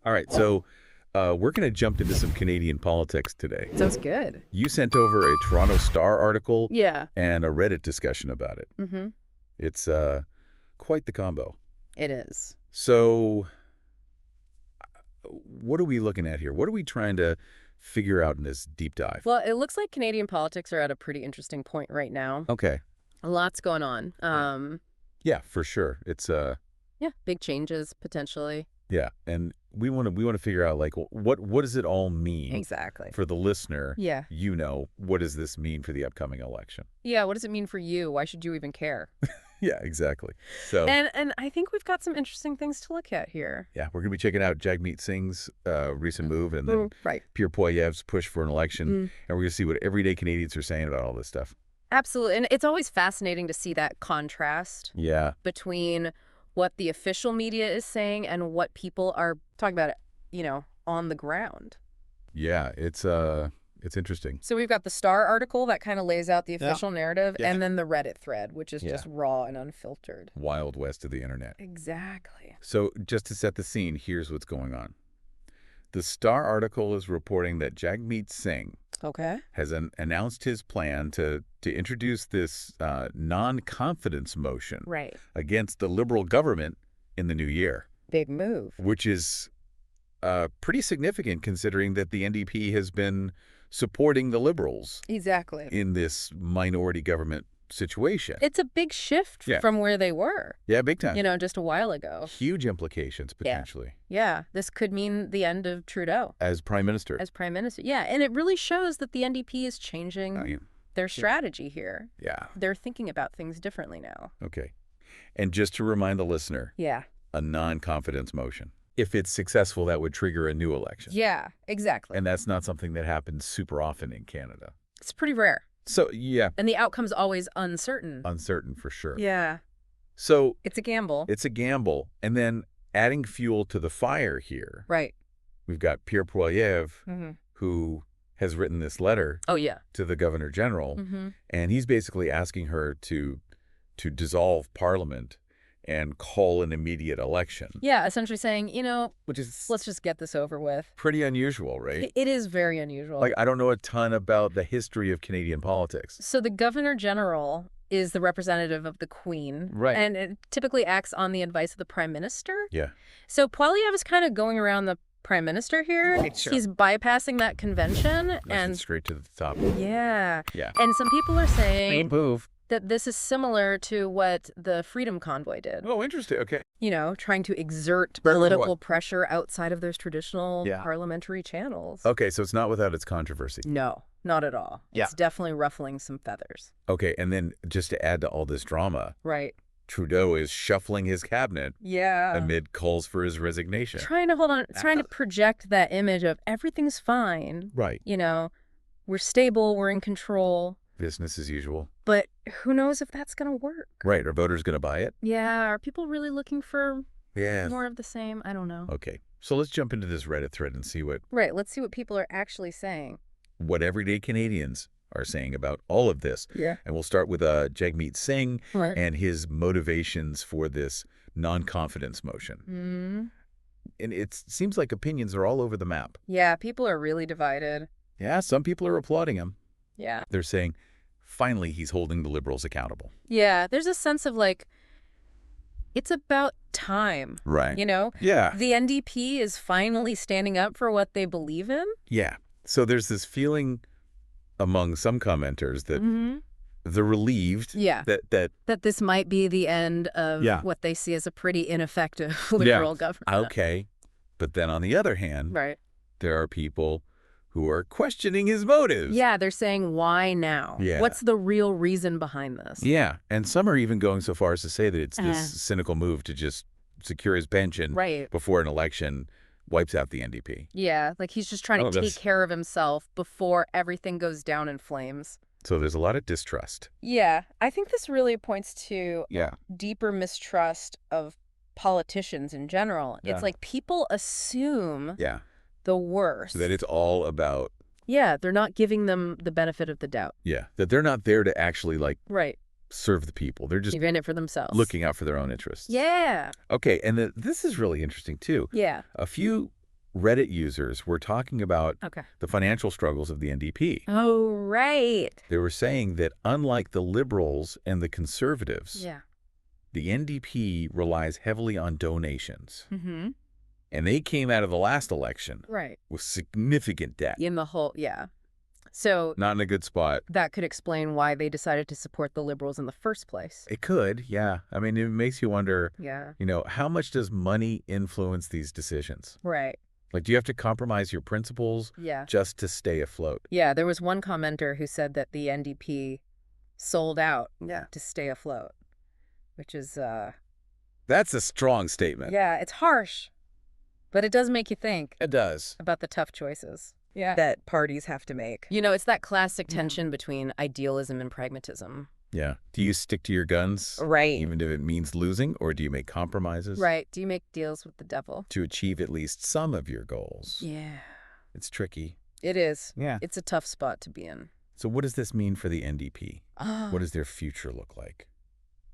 All right, so we're going to jump into some Canadian politics today. Sounds good. You sent over a Toronto Star article Yeah. and a Reddit discussion about it. Mm-hmm. It's quite the combo. It is. So what are we looking at here? What are we trying to figure out in this deep dive? Well, it looks like Canadian politics are at a pretty interesting point right now. Okay. Lots going on. Yeah, for sure. It's Yeah, big changes potentially. yeah, and we want to figure out like what does it all mean Exactly. for the listener? Yeah. What does this mean for the upcoming election? Yeah, what does it mean for you? Why should you even care? Yeah, exactly. So And I think we've got some interesting things to look at here. yeah, we're going to be checking out Jagmeet Singh's recent move and then Right. Pierre Poilievre's push for an election. Mm. And we're going to see what everyday Canadians are saying about all this stuff. Absolutely. And it's always fascinating to see that contrast Yeah. between what the official media is saying and what people are talking about, on the ground. Yeah, it's interesting. So we've got the Star article that kind of lays out the official narrative, Yeah. and then the Reddit thread, which is just raw and unfiltered. Wild west of the internet. Exactly. So just to set the scene, here's what's going on. The Star article is reporting that Jagmeet Singh Okay. has announced his plan to introduce this non-confidence motion Right. against the Liberal government in the new year, Big move. which is pretty significant considering that the NDP has been supporting the Liberals Exactly. in this minority government situation. It's a big shift from where they were, Yeah, big time. just a while ago. Huge implications, potentially, Yeah, this could mean the end of Trudeau as Prime Minister. as prime minister. Yeah, and it really shows that the NDP is changing I mean, their strategy here. yeah. They're thinking about things differently now. Okay. And just to remind the listener, Yeah. a non-confidence motion. If it's successful, that would trigger a new election. Yeah, exactly. And that's not something that happens super often in Canada. It's pretty rare. So, yeah, And the outcome's always uncertain. uncertain for sure. Yeah. So It's a gamble. it's a gamble. And then adding fuel to the fire here, Right. we've got Pierre Poilievre, Mm-hmm. who has written this letter Oh, yeah. to the Governor General, Mm-hmm. and he's basically asking her to dissolve Parliament and call an immediate election, Yeah, essentially saying, which is let's just get this over with. pretty unusual, right? It is very unusual. Like, I don't know a ton about the history of Canadian politics. So the Governor General is the representative of the Queen. Right. And it typically acts on the advice of the Prime Minister. Yeah. So Poilievre is kind of going around the Prime Minister here. Right, sure. He's bypassing that convention. Nice and straight to the top. Yeah. Yeah. And some people are saying move. that this is similar to what the Freedom Convoy did. Oh, interesting. Okay. Trying to exert What? political pressure outside of those traditional Yeah. parliamentary channels. Okay, so it's not without its controversy. No, not at all. Yeah. It's definitely ruffling some feathers. Okay, and then just to add to all this drama, Right. Trudeau is shuffling his cabinet Yeah. amid calls for his resignation. Trying to project that image of everything's fine. Right. We're stable, we're in control. Business as usual. But who knows if that's going to work? Right. Are voters going to buy it? Yeah. Are people really looking for Yeah. more of the same? I don't know. Okay. So let's jump into this Reddit thread and see Right. Let's see what people are actually saying. what everyday Canadians are saying about all of this. Yeah. And we'll start with Jagmeet Singh Right. and his motivations for this non-confidence motion. Mm-hmm. And it seems like opinions are all over the map. Yeah. People are really divided. Yeah, some people are applauding him. Yeah. They're saying, finally, he's holding the Liberals accountable. Yeah. There's a sense of it's about time. Right. Yeah. Yeah. The NDP is finally standing up for what they believe in. Yeah. So there's this feeling among some commenters that Mm-hmm. they're relieved Yeah. that This might be the end of Yeah. what they see as a pretty ineffective liberal government. okay. But then on the other hand, Right. there are people who are questioning his motives. Yeah, they're saying, why now? Yeah. What's the real reason behind this? Yeah. And some are even going so far as to say that it's Uh-huh. this cynical move to just secure his pension Right. before an election wipes out the NDP. Yeah, he's just trying to take care of himself before everything goes down in flames. So there's a lot of distrust. Yeah, I think this really points to Yeah. deeper mistrust of politicians in general. Yeah. It's like people assume Yeah. the worst. So that it's all about, Yeah, they're not giving them the benefit of the doubt. that they're not there to actually Right. serve the people. They're just They're in it for themselves. looking out for their own interests. Yeah. Okay, and this is really interesting too. Yeah. A few Reddit users were talking about Okay. the financial struggles of the NDP. Oh, right. They were saying that unlike the Liberals and the Conservatives, Yeah. the NDP relies heavily on donations. Mm-hmm. And they came out of the last election Right. with significant debt. In the whole, yeah. So Not in a good spot. that could explain why they decided to support the Liberals in the first place. It could, yeah. I mean, it makes you wonder, Yeah. how much does money influence these decisions? Right. Like, do you have to compromise your principles Yeah. just to stay afloat? Yeah, there was one commenter who said that the NDP sold out Yeah. to stay afloat, which is, That's a strong statement. yeah, it's harsh, but it does make you think It does. about the tough choices that parties have to make. It's that classic tension between idealism and pragmatism. Yeah. Do you stick to your guns? Right. Even if it means losing, or do you make compromises? Right. Do you make deals with the devil? To achieve at least some of your goals. Yeah. It's tricky. It is. Yeah. It's a tough spot to be in. So what does this mean for the NDP? Oh, What does their future look like?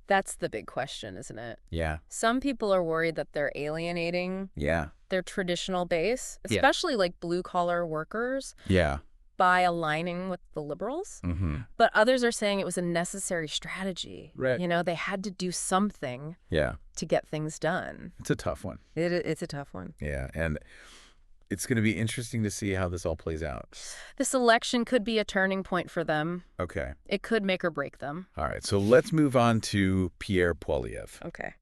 that's the big question, isn't it? Yeah. Some people are worried that they're alienating Yeah. their traditional base, Yeah. especially like blue-collar workers, Yeah. by aligning with the Liberals. Mm-hmm. But others are saying it was a necessary strategy. Right. They had to do something Yeah. to get things done. It's a tough one. It's a tough one. Yeah. And it's going to be interesting to see how this all plays out. This election could be a turning point for them. Okay. It could make or break them. All right. So let's move on to Pierre Poilievre. Okay.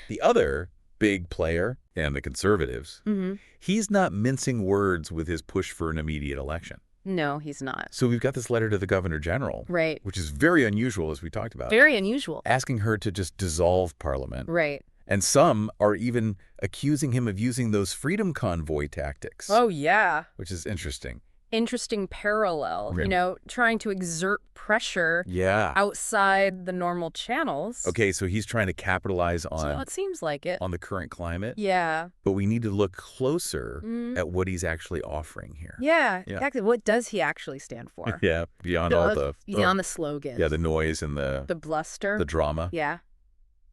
The other big player, and the Conservatives, Mm-hmm. he's not mincing words with his push for an immediate election. No, he's not. So we've got this letter to the Governor General, Right. which is very unusual, as we talked about, Very unusual. asking her to just dissolve Parliament. Right. And some are even accusing him of using those freedom convoy tactics, Oh, yeah. which is interesting. Interesting parallel, Right. Trying to exert pressure Yeah. outside the normal channels. Okay, so he's trying to capitalize So on it seems like it. the current climate, Yeah. but we need to look closer Mm. at what he's actually offering here. Yeah, Yeah. exactly. What does he actually stand for? Yeah, beyond all the Beyond the slogan. the noise and The bluster. the drama. Yeah.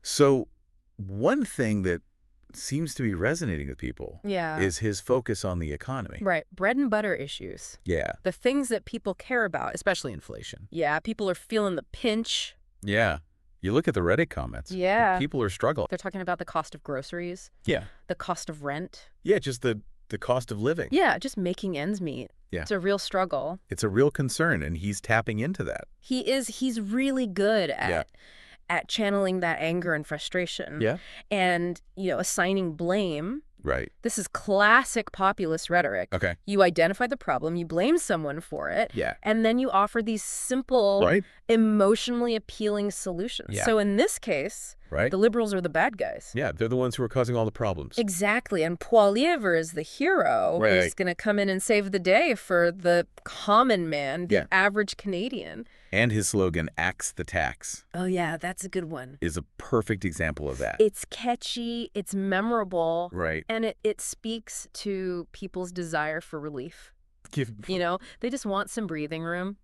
So one thing that seems to be resonating with people Yeah. is his focus on the economy. Right. Bread and butter issues. Yeah. The things that people care about. Especially inflation. Yeah. People are feeling the pinch. Yeah. You look at the Reddit comments. Yeah. People are struggling. They're talking about the cost of groceries, Yeah. the cost of rent. Yeah, just the cost of living. Yeah. Just making ends meet. Yeah. It's a real struggle. It's a real concern, and he's tapping into that. He's really good Yeah. at channeling that anger and frustration. Yeah. And, assigning blame. Right. This is classic populist rhetoric. Okay. You identify the problem, you blame someone for it, Yeah. and then you offer these simple, Right. emotionally appealing solutions. Yeah. So in this case, Right. the Liberals are the bad guys. Yeah, they're the ones who are causing all the problems. Exactly. And Poilievre is the hero who's Right. going to come in and save the day for the common man, the Yeah. average Canadian. And his slogan, "Axe the tax," Oh, yeah, that's a good one. is a perfect example of that. It's catchy, it's memorable, Right. and it speaks to people's desire for relief. Give They just want some breathing room.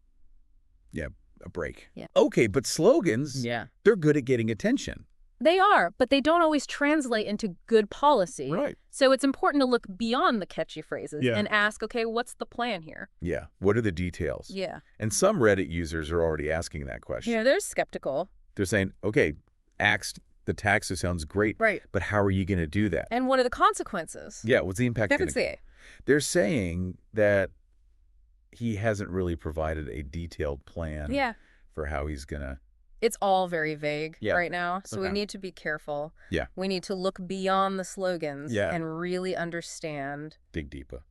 a break. Yeah. Okay, but slogans, Yeah. they're good at getting attention. They are, but they don't always translate into good policy. Right. So it's important to look beyond the catchy phrases Yeah. and ask, okay, what's the plan here? Yeah. What are the details? Yeah. And some Reddit users are already asking that question. They're skeptical. They're saying, okay, axe the tax sounds great, Right. but how are you going to do that? And what are the consequences? Yeah, what's the impact going to Definitely. They're saying that he hasn't really provided a detailed plan Yeah. for how he's going to. It's all very vague Yeah. right now, so we Okay. need to be careful. Yeah. We need to look beyond the slogans Yeah. and really understand, dig deeper.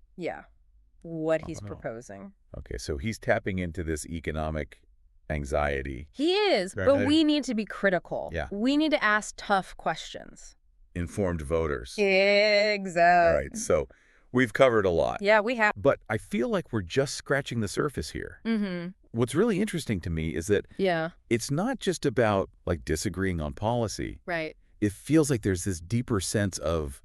what he's Oh. proposing. Okay, so he's tapping into this economic anxiety. He is, Right. but we need to be critical. Yeah. We need to ask tough questions. Informed voters. Exactly. All right, so we've covered a lot. Yeah, we have. But I feel like we're just scratching the surface here. Mm-hmm. What's really interesting to me is that Yeah, it's not just about disagreeing on policy. right. It feels like there's this deeper sense of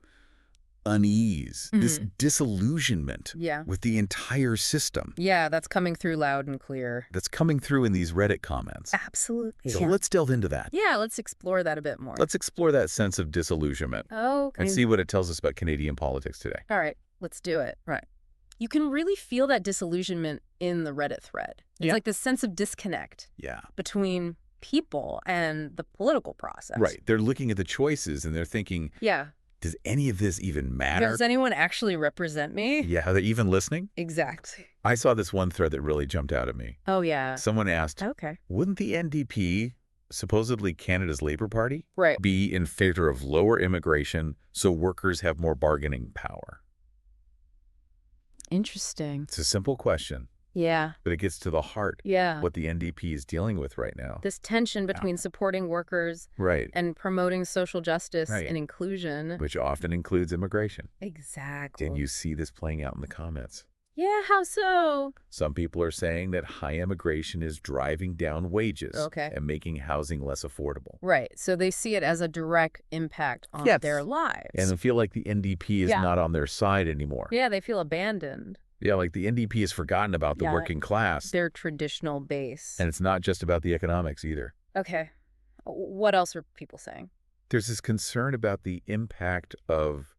unease, this disillusionment Yeah. with the entire system Yeah, that's coming through loud and clear. that's coming through in these Reddit comments. Absolutely. So let's delve into that. Yeah, let's explore that a bit more. Let's explore that sense of disillusionment Oh, and see what it tells us about Canadian politics today. All right. let's do it. Right. You can really feel that disillusionment in the Reddit thread. It's Yeah. like this sense of disconnect Yeah. between people and the political process. Right. They're looking at the choices and they're thinking, Yeah. does any of this even matter? Does anyone actually represent me? Yeah. Are they even listening? Exactly. I saw this one thread that really jumped out at me. Oh, yeah. Someone asked, Okay. wouldn't the NDP, supposedly Canada's Labour Party, Right. be in favor of lower immigration so workers have more bargaining power? Interesting. It's a simple question, Yeah. but it gets to the heart Yeah. what the NDP is dealing with right now. This tension between supporting workers Right. and promoting social justice Right. and inclusion. Which often includes immigration. Exactly. And you see this playing out in the comments. Yeah, how so? Some people are saying that high immigration is driving down wages Okay. and making housing less affordable. Right. So they see it as a direct impact on Yes. their lives. And they feel like the NDP is Yeah. not on their side anymore. Yeah, they feel abandoned. Yeah, like the NDP has forgotten about the Yeah. working class. Their traditional base. And it's not just about the economics either. Okay. What else are people saying? There's this concern about the impact of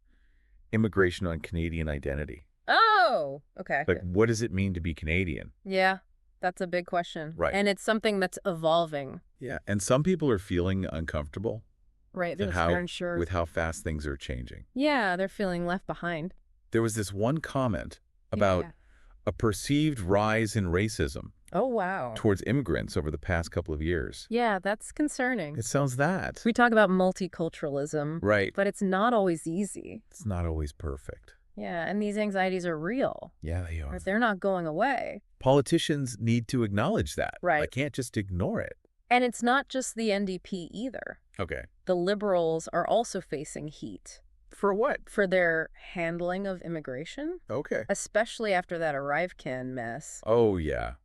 immigration on Canadian identity. Oh, okay. Like, what does it mean to be Canadian? Yeah, that's a big question. Right. And it's something that's evolving. Yeah. And some people are feeling uncomfortable Right. with They're unsure. how fast things are changing. Yeah, they're feeling left behind. There was this one comment about Yeah. a perceived rise in racism Oh, wow. towards immigrants over the past couple of years. Yeah, that's concerning. It sounds that. We talk about multiculturalism, Right. but it's not always easy. It's not always perfect. Yeah, and these anxieties are real. Yeah, they are. They're not going away. Politicians need to acknowledge that. Right. I can't just ignore it. And it's not just the NDP either. Okay. The Liberals are also facing heat For what? for their handling of immigration, Okay. especially after that ArriveCan mess. Oh, yeah.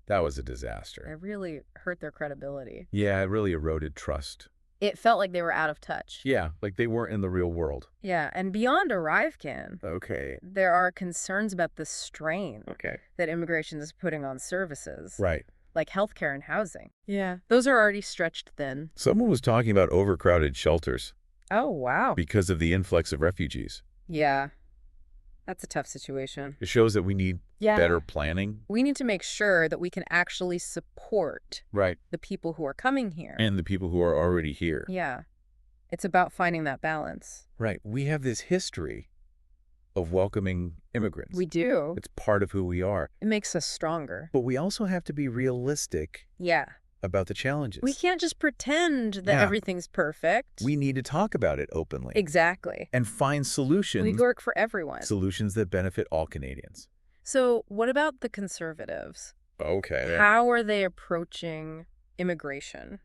That was a It disaster. really hurt their credibility. Yeah, it really eroded trust. It felt like they were out of touch. Yeah, like they weren't in the real world. Yeah, and beyond ArriveCan, Okay. there are concerns about the strain Okay. that immigration is putting on services, Right. like healthcare and housing. Yeah, those are already stretched thin. Someone was talking about overcrowded shelters Oh, wow. because of the influx of refugees. Yeah, that's a tough situation. It shows that we need Yeah. better planning. We need to make sure that we can actually support Right. the people who are coming here. And the people who are already here. Yeah. It's about finding that balance. Right. We have this history of welcoming immigrants. We do. It's part of who we are. It makes us stronger. But we also have to be realistic Yeah. about the challenges. We can't just pretend that Yeah. everything's perfect. We need to talk about it openly. Exactly. And find We solutions. work for everyone. Solutions that benefit all Canadians. So what about the Conservatives? Okay. How are they approaching immigration?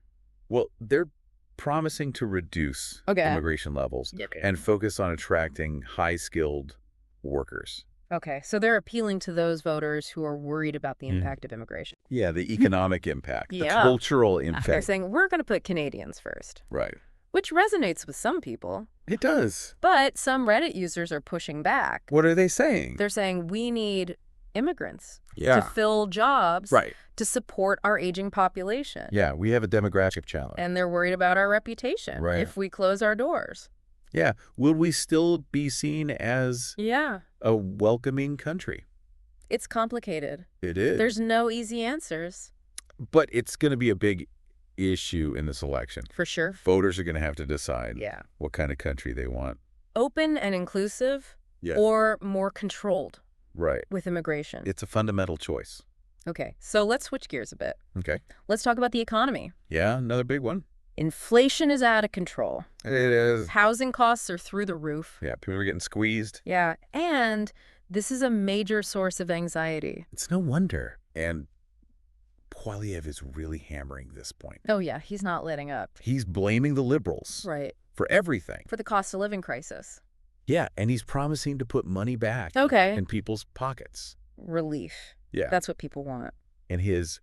Well, they're promising to reduce Okay. immigration levels and focus on attracting high-skilled workers. Okay, so they're appealing to those voters who are worried about the impact of immigration. Yeah, the economic impact, the Yeah. cultural They're impact. saying, we're going to put Canadians first, Right. which resonates with some people. It does. But some Reddit users are pushing back. What are they saying? They're saying we need immigrants to Yeah. fill jobs Right. to support our aging population. Yeah, we have a demographic challenge. And they're worried about our reputation Right. if we close our doors. Yeah. Will we still be seen as Yeah. a welcoming country? It's complicated. It is. There's no easy answers, But it's going to be a big issue in this election. for sure. Voters are going to have to decide Yeah. what kind of country they want. Open and inclusive Yeah. or more controlled Right. with immigration. It's a fundamental choice. Okay, so let's switch gears a bit. Okay. Let's talk about the economy. Yeah, another big one. Inflation is out of control. It is. Housing costs are through the roof. Yeah, people are getting squeezed. Yeah, and this is a major source of anxiety. It's no wonder. And Poilievre is really hammering this point. Oh, yeah, he's not letting up. He's blaming the Liberals Right. for everything. For the cost of living crisis. Yeah, and he's promising to put money back Okay. in people's pockets. Relief. Yeah. That's what people want. And his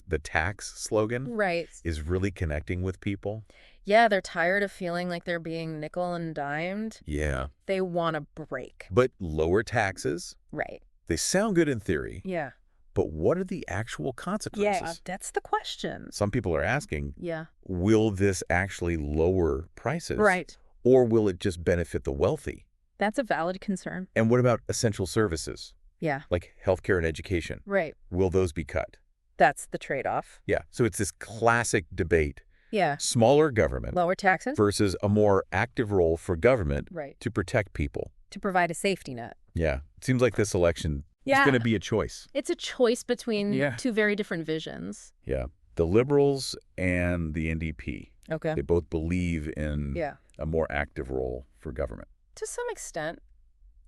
the tax slogan Right. is really connecting with people. Yeah, they're tired of feeling like they're being nickel and dimed. Yeah. They want a break. But lower taxes, Right. they sound good in theory, Yeah. but what are the actual consequences? Yeah, that's the question. Some people are asking, Yeah. will this actually lower prices? Right. Or will it just benefit the wealthy? That's a valid concern. And what about essential services, Yeah. like healthcare and education? Right. Will those be cut? That's the trade-off. Yeah. So it's this classic debate. Yeah. Smaller government Lower taxes. versus a more active role for government Right. to protect people. To provide a safety net. Yeah. It seems like this election is Yeah. going to be a choice. It's a choice between Yeah. two very different visions. Yeah. The Liberals and the NDP, Okay. they both believe in Yeah. a more active role for government. To some extent.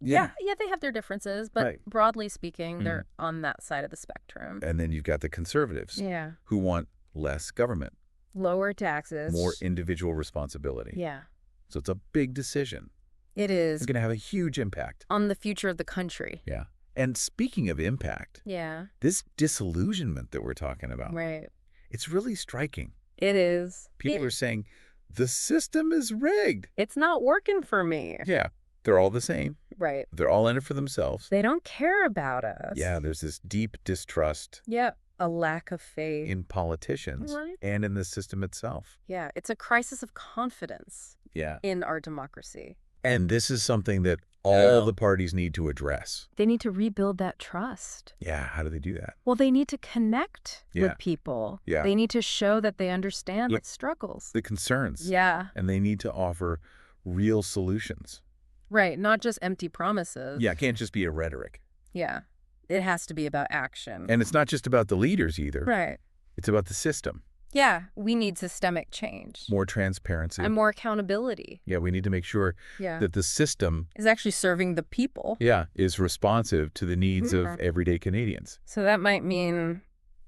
Yeah. Yeah, they have their differences, but Right. broadly speaking, they're on that side of the spectrum. And then you've got the conservatives Yeah. who want less government, Lower taxes. more individual responsibility. Yeah. So it's a big decision. It is It's going to have a huge impact. on the future of the country. Yeah. And speaking of impact, Yeah. this disillusionment that we're talking about, Right. it's really striking. It is. People are saying, the system is rigged. It's not working for me. Yeah. They're all the same. Right. They're all in it for themselves. They don't care about us. Yeah, there's this deep distrust Yeah. A lack of faith. in politicians Right. and in the system itself. Yeah. It's a crisis of confidence Yeah. in our democracy. And this is something that all the parties need to address. They need to rebuild that trust. Yeah, how do they do that? Well, they need to connect Yeah. with people. Yeah. They need to show that they understand Yeah. the struggles. The concerns. Yeah. And they need to offer real solutions. Right. Not just empty promises. Yeah, it can't just be a rhetoric. Yeah. It has to be about action. And it's not just about the leaders either. Right. It's about the system. Yeah. We need systemic change. More transparency. And more accountability. Yeah, we need to make sure Yeah. that the system, Is actually serving the people. is responsive to the needs of everyday Canadians. So that might mean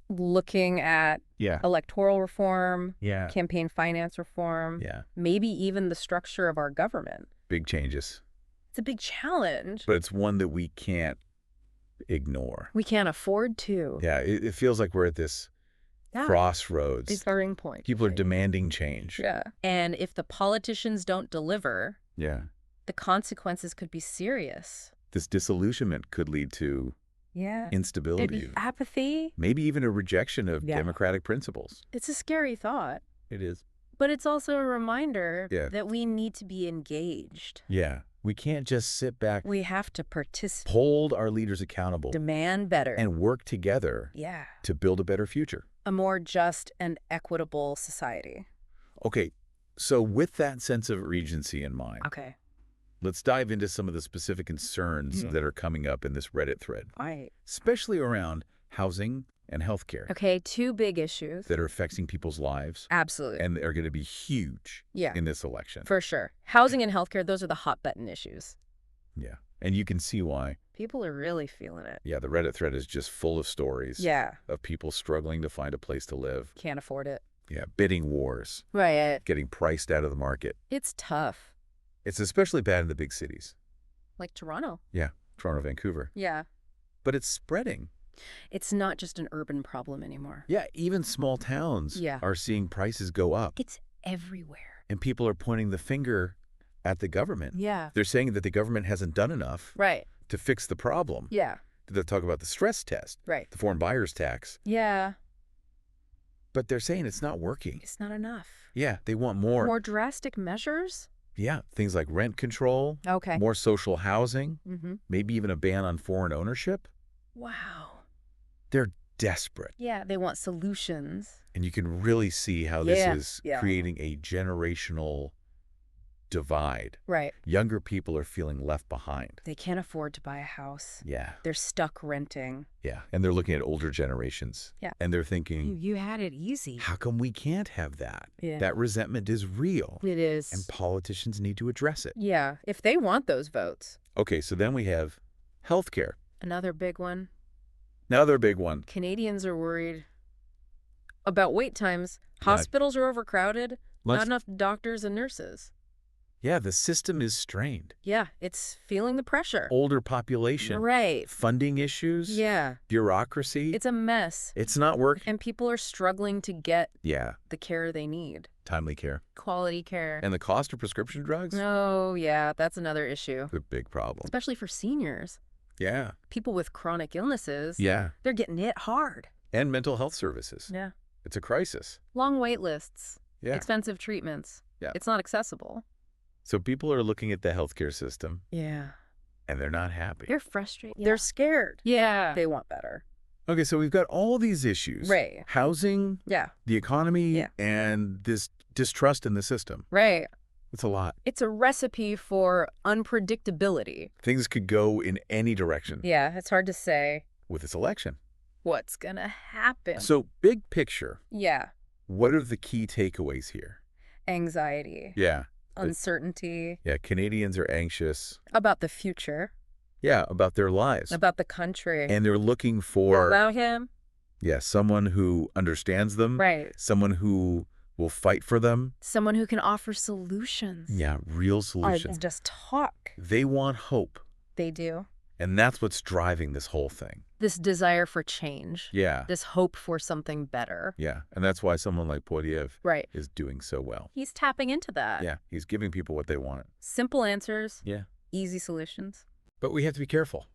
looking at Yeah. electoral reform, Yeah. campaign finance reform, Yeah. maybe even the structure of our government. Big changes. It's a big challenge. But it's one that we can't ignore. We can't afford to. Yeah, it feels like we're at this Yeah. crossroads. Differing point. People are demanding change. Yeah. And if the politicians don't deliver, Yeah. the consequences could be serious. This disillusionment could lead to Yeah. instability, Apathy. maybe even a rejection of Yeah. democratic principles. It's a scary thought, It is. but it's also a reminder Yeah. that we need to be engaged. Yeah. We can't just sit back, We have to participate, hold our leaders accountable, demand better. and work together Yeah. to build a better future. A more just and equitable society. Okay, so with that sense of regency in mind, Okay. let's dive into some of the specific concerns Mhm. that are coming up in this Reddit thread, Right. especially around housing and healthcare Okay, two big issues. that are affecting people's lives Absolutely. and are going to be huge Yeah. in this election. For sure. Housing and healthcare, those are the hot button issues. Yeah, and you can see why. People are really feeling it. Yeah, the Reddit thread is just full of stories Yeah. of people struggling to find a place to live. Can't afford it. Yeah, bidding wars, Right. getting priced out of the market. It's tough. It's especially bad in the big cities. Like Toronto. Yeah, Toronto, Vancouver. Yeah. But it's spreading. It's not just an urban problem anymore. Yeah, even small towns Yeah. are seeing prices go up. It's everywhere. And people are pointing the finger at the government. Yeah. They're saying that the government hasn't done enough Right. to fix the problem. Yeah. They're talking about the stress test, Right. the foreign buyer's tax. Yeah. But they're saying it's not working. It's not enough. Yeah, they want more. More drastic measures? Yeah, things like rent control, Okay. more social housing, Mm-hmm. maybe even a ban on foreign ownership. Wow. They're desperate. Yeah, they want solutions. And you can really see how Yeah, this is yeah. creating a generational divide. Right. Younger people are feeling left behind. They can't afford to buy a house. Yeah, They're stuck renting. yeah. And they're looking at older generations. Yeah. And they're thinking, You had it easy. how come we can't have that? Yeah. That resentment is real. It is. And politicians need to address it. Yeah, if they want those votes. Okay, so then we have healthcare. Another big one. Another big one. Canadians are worried about wait times. Right. Hospitals are overcrowded. Let's- Not enough doctors and nurses. Yeah, the system is strained. Yeah, it's feeling the pressure. Older population. Right. Funding issues. Yeah. Bureaucracy. It's a mess. It's not working. And people are struggling to get Yeah, the care they need. timely care. Quality care. And the cost of prescription drugs? Oh, yeah, that's another issue. The big problem. Especially for seniors. Yeah. People with chronic illnesses. Yeah. They're getting hit hard. And mental health services. Yeah. It's a crisis. Long wait lists. Yeah. Expensive treatments. Yeah. It's not accessible. So people are looking at the healthcare system, Yeah. and they're not happy. They're frustrated. They're scared. Yeah. They want better. Okay, so we've got all these issues. Right. Housing, Yeah. the economy, Yeah. and this distrust in the system. Right. It's a lot. It's a recipe for unpredictability. Things could go in any direction Yeah, it's hard to say with this election. what's gonna happen. So big picture, Yeah. what are the key takeaways here? Anxiety, Yeah. uncertainty Yeah, Canadians are anxious. about the future, Yeah, about their lives. about the country. And they're looking for, About him. yeah, someone who understands them. Right. Someone who will fight for them. Someone who can offer solutions. Yeah, real Or solutions. just talk. They want hope. They do. And that's what's driving this whole thing. This desire for change. Yeah. This hope for something better. Yeah. And that's why someone like Poilievre Right. is doing so well. He's tapping into that. Yeah. He's giving people what they want. Simple answers. Yeah. Easy solutions. But we have to be careful.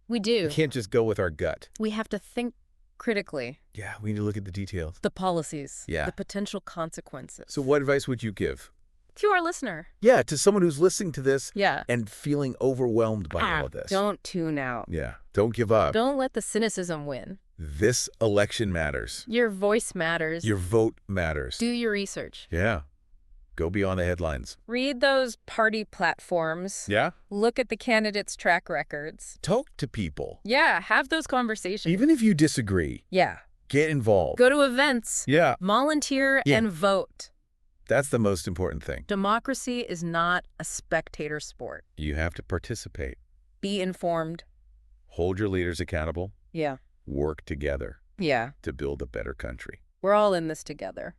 We do. We can't just go with our gut. We have to think critically. Yeah. We need to look at the details. The policies. Yeah. The potential consequences. So what advice would you give? To our listener. Yeah. To someone who's listening to this Yeah. and feeling overwhelmed by all of this. Don't tune out. Yeah. Don't give up. Don't let the cynicism win. This election matters. Your voice matters. Your vote matters. Do your research. Yeah. Go beyond the headlines. Read those party platforms. Yeah. Look at the candidates' track records. Talk to people. Yeah, have those conversations. Even if you disagree, Yeah. get involved. Go to events. Yeah. Volunteer Yeah. and vote. That's the most important thing. Democracy is not a spectator sport. You have to participate. Be informed. Hold your leaders accountable. Yeah. Work together Yeah. to build a better country. We're all in this together.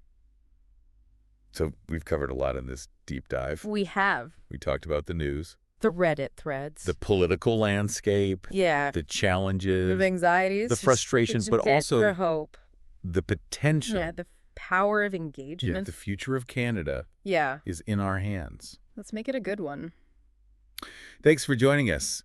So we've covered a lot in this deep dive. We have. We talked about the news, The Reddit threads. the political landscape, yeah. the challenges, The anxieties. the frustrations, but The also hope. the potential. Yeah, the power of Yeah, engagement. the future of Canada Yeah. is in our hands. Let's make it a good one. Thanks for joining us.